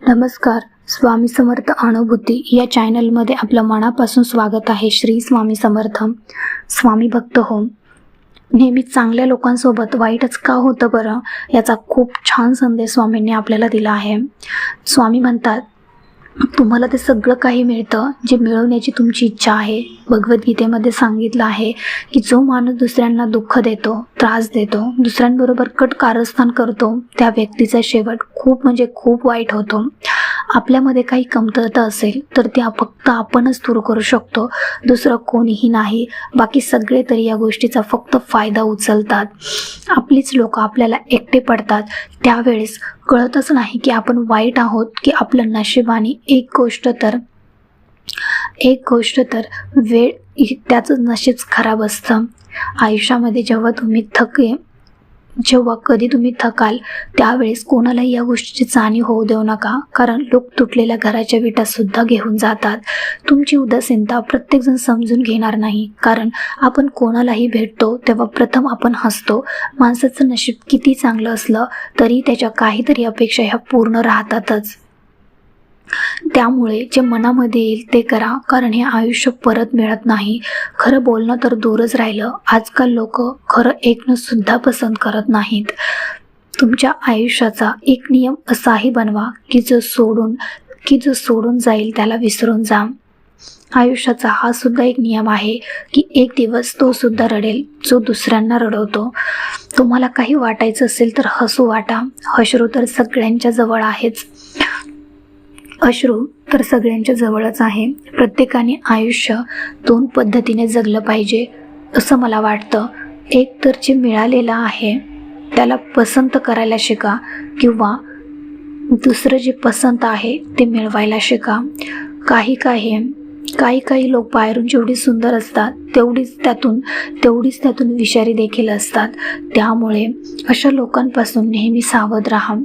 नमस्कार. स्वामी समर्थ अनुभूती या चॅनलमध्ये आपलं मनापासून स्वागत आहे. श्री स्वामी समर्थ. स्वामी भक्त हो. नेहमी चांगल्या लोकांसोबत वाईटच का होतं बरं, याचा खूप छान संदेश स्वामींनी आपल्याला दिला आहे. स्वामी म्हणतात, तुम्हाला ते सगळं काही मिळतं जे मिळवण्याची तुमची इच्छा आहे. भगवद्गीतेमध्ये सांगितलं आहे की जो माणूस दुसऱ्यांना दुःख देतो, त्रास देतो, दुसऱ्यांबरोबर कट कारस्थान करतो, त्या व्यक्तीचा शेवट खूप वाईट होतो. आपल्यामध्ये काही कमतरता असेल तर ती फक्त आपणच दूर करू शकतो, दुसरं कोणीही नाही. बाकी सगळे तरी या गोष्टीचा फक्त फायदा उचलतात. आपलीच लोक आपल्याला एकटे पडतात. त्यावेळेस कळतच नाही की आपण वाईट आहोत की आपलं नशिबाने एक गोष्ट तर वेळ, त्याचं नशीब खराब असतं. आयुष्यामध्ये जेव्हा कधी तुम्ही थकाल त्यावेळेस कोणालाही या गोष्टीची जाणीव होऊ देऊ नका, कारण लोक तुटलेल्या घराच्या विटा सुद्धा घेऊन जातात. तुमची उदासीनता प्रत्येकजण समजून घेणार नाही, कारण आपण कोणालाही भेटतो तेव्हा प्रथम आपण हसतो. माणसाचं नशीब किती चांगलं असलं तरी त्याच्या काहीतरी अपेक्षा ह्या पूर्ण राहतातच. त्यामुळे जे मनामध्ये येईल ते करा, कारण हे आयुष्य परत मिळत नाही. खरं बोलणं तर दूरच राहिलं, आजकाल लोक खरं ऐकणं सुद्धा पसंत करत नाहीत. तुमच्या आयुष्याचा एक नियम असाही बनवा की जो सोडून जाईल त्याला विसरून जा. आयुष्याचा हा सुद्धा एक नियम आहे की एक दिवस तो सुद्धा रडेल जो दुसऱ्यांना रडवतो. तुम्हाला काही वाटायचं असेल तर हसू वाटा. अश्रू तर सगळ्यांच्या जवळच आहे. प्रत्येकाने आयुष्य दोन पद्धतीने जगलं पाहिजे असं मला वाटतं. एक तर जे मिळालेलं आहे त्याला पसंत करायला शिका, किंवा दुसरं जे पसंत आहे ते मिळवायला शिका. काही लोक बाहेरून जेवढी सुंदर असतात तेवढीच त्यातून विषारी देखील असतात. त्यामुळे अशा लोकांपासून नेहमी सावध राहा.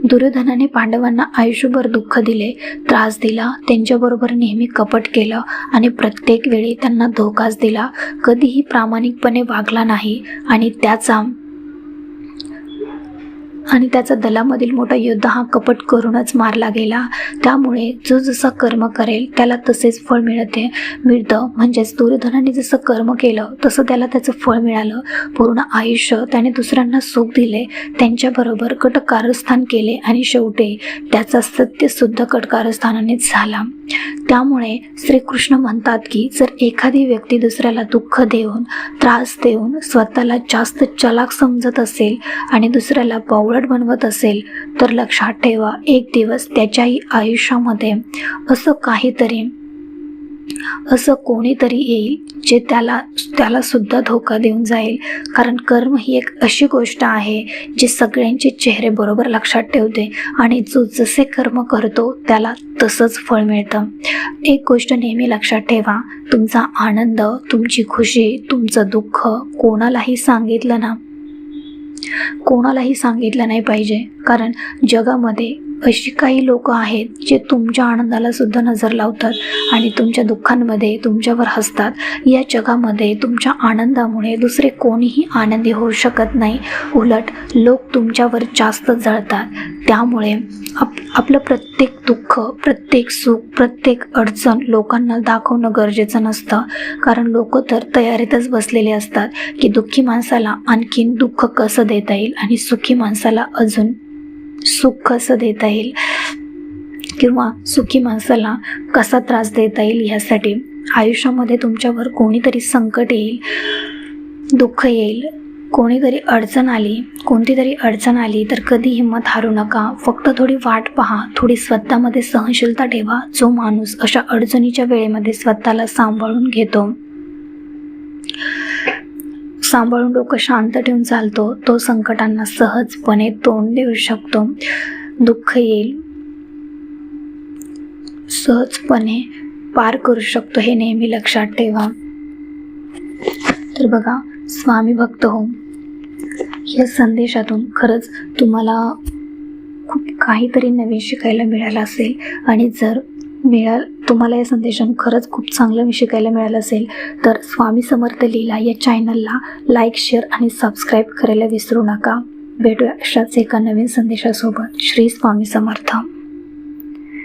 दुर्योधनाने पांडवांना आयुष्यभर दुःख दिले, त्रास दिला, त्यांच्याबरोबर नेहमी कपट केलं आणि प्रत्येक वेळी त्यांना धोकाच दिला. कधीही प्रामाणिकपणे वागला नाही आणि त्याचा दलामधील मोठा योद्धा हा कपट करूनच मारला गेला. त्यामुळे जो जसा कर्म करेल त्याला तसेच फळ मिळतं. म्हणजेच दुर्योधनाने जसं कर्म केलं तसं त्याला त्याचं फळ मिळालं. पूर्ण आयुष्य त्याने दुसऱ्यांना सुख दिले, त्यांच्याबरोबर कटकारस्थान केले आणि शेवटी त्याचा सत्य सुद्धा कटकारस्थानानेच झाला. त्यामुळे श्रीकृष्ण म्हणतात की जर एखादी व्यक्ती दुसऱ्याला दुःख देऊन, त्रास देऊन स्वतःला जास्त चलाख समजत असेल आणि दुसऱ्याला बावळट बनवत असेल तर लक्षात ठेवा, एक दिवस त्याच्याही आयुष्यामध्ये असं कोणीतरी येईल जे त्याला सुद्धा धोका देऊन जाईल. कारण कर्म ही एक अशी गोष्ट आहे जी सगळ्यांचे चेहरे बरोबर लक्षात ठेवते आणि जो जसे कर्म करतो त्याला तसंच फळ मिळतं. एक गोष्ट नेहमी लक्षात ठेवा, तुमचा आनंद, तुमची खुशी, तुमचं दुःख कोणालाही सांगितलं नाही पाहिजे. कारण जगामध्ये अशी काही लोक आहेत जे तुमच्या आनंदाला सुद्धा नजर लावतात आणि तुमच्या दुःखांमध्ये तुमच्यावर हसतात. या जगामध्ये तुमच्या आनंदामुळे दुसरे कोणीही आनंदी होऊ शकत नाही, उलट लोक तुमच्यावर जास्त जळतात. त्यामुळे आपलं प्रत्येक दुःख, प्रत्येक सुख, प्रत्येक अडचण लोकांना दाखवणं गरजेचं नसतं. कारण लोक तर तयारीतच बसलेले असतात की दुःखी माणसाला आणखीन दुःख कसं देता येईल आणि सुखी माणसाला अजून सुख कसं देता येईल, किंवा सुखी माणसाला कसा त्रास देता येईल. ह्यासाठी आयुष्यामध्ये तुमच्यावर कोणीतरी संकट येईल, दुःख येईल, कोणतीतरी अडचण आली तर कधी हिंमत हारू नका. फक्त थोडी वाट पहा, थोडी स्वतःमध्ये सहनशीलता ठेवा. जो माणूस अशा अडचणीच्या वेळेमध्ये स्वतःला सांभाळून डोकं शांत ठेवून चालतो, तो संकटांना सहजपणे तोंड देऊ शकतो. दुःख येईल, सहजपणे पार करू शकतो, हे नेहमी लक्षात ठेवा. तर बघा, स्वामी भक्त हो, या संदेशातून खरंच तुम्हाला खूप काहीतरी नवीन शिकायला मिळालं असेल. आणि जर तुम्हाला या संदेशातून खरंच खूप चांगलं शिकायला मिळालं असेल तर स्वामी समर्थ लीला या चॅनलला लाईक, शेअर आणि सबस्क्राईब करायला विसरू नका. भेटूया अशाच एका नवीन संदेशासोबत. श्री स्वामी समर्थ.